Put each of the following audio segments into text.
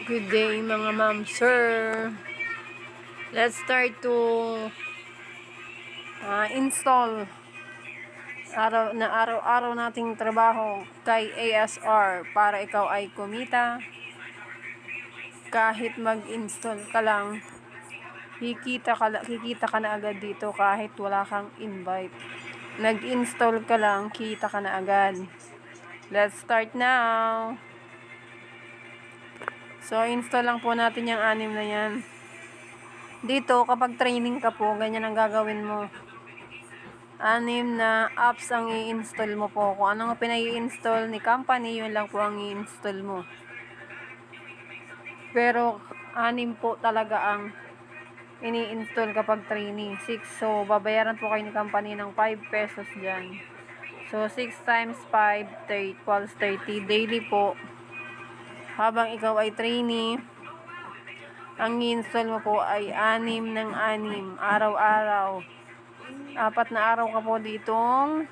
Good day mga ma'am, sir. Let's start to install araw-araw nating trabaho kay ASR para ikaw ay kumita. Kahit mag-install ka lang, kikita ka na agad dito kahit wala kang invite. Nag-install ka lang, kita ka na agad. Let's start now. So, install lang po natin yung 6 na yan. Dito, kapag training ka po, ganyan ang gagawin mo. 6 na apps ang i-install mo po. Kung ano nga pinai-install ni company, yun lang po ang i-install mo. Pero, 6 po talaga ang ini-install kapag training. 6. So, babayaran po kayo ni company ng 5 pesos dyan. So, 6 times 5 equals 30 daily po. Habang ikaw ay trainee, ang i-install mo po ay 6 ng 6, araw-araw. 4 na araw ka po ditong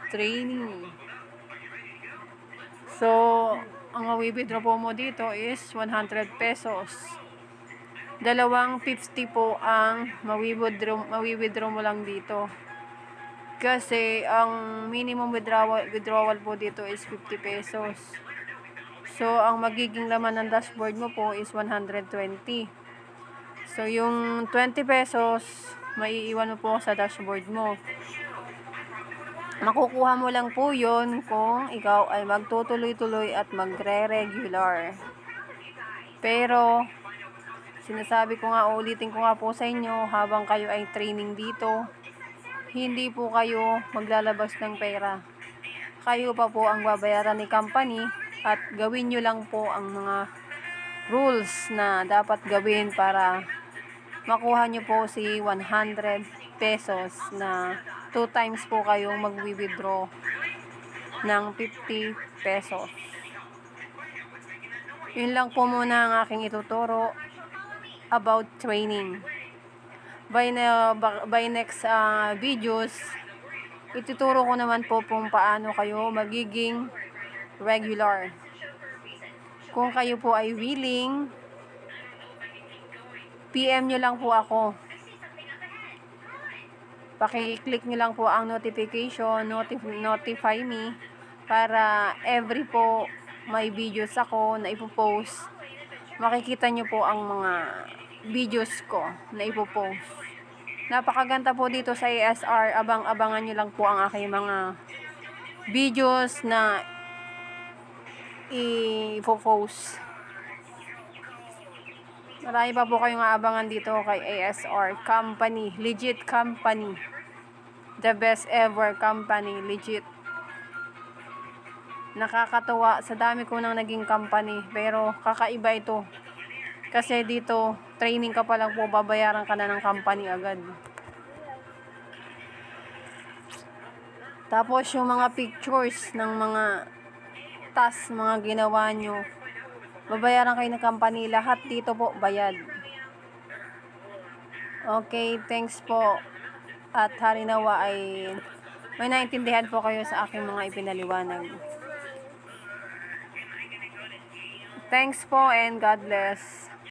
training. So, ang mawi-withdraw po mo dito is 100 pesos. 250 po ang mawi-withdraw mo lang dito. Kasi, ang minimum withdrawal po dito is 50 pesos. So, ang magiging laman ng dashboard mo po is 120. So, yung 20 pesos, maiiwan mo po sa dashboard mo. Makukuha mo lang po yon kung ikaw ay magtutuloy-tuloy at magre-regular. Pero, sinasabi ko nga, ulitin ko nga po sa inyo, habang kayo ay training dito, hindi po kayo maglalabas ng pera. Kayo pa po ang babayaran ni company at gawin nyo lang po ang mga rules na dapat gawin para makuha nyo po si 100 pesos na 2 times po kayong mag-withdraw ng 50 pesos. Yun lang po muna ang aking ituturo about training. By next videos, ituturo ko naman po kung paano kayo magiging regular. Kung kayo po ay willing, PM nyo lang po ako. Paki-click nyo lang po ang notification, notify me, para every po may videos ako na ipopost, makikita nyo po ang mga videos ko na ipopost. Napakaganda po dito sa ASR. Abangan nyo lang po ang aking mga videos na ipopost. Marami pa po kayong aabangan dito kay ASR company, legit company, the best ever company, legit. Nakakatuwa sa dami ko nang naging company, pero kakaiba ito. Kasi dito, training ka pa lang po, babayaran ka na ng company agad. Tapos yung mga pictures ng mga tasks, mga ginawa nyo, babayaran kayo ng company, lahat dito po bayad. Okay, thanks po. At harinawa ay may naintindihan po kayo sa aking mga ipinaliwanag. Thanks po and God bless.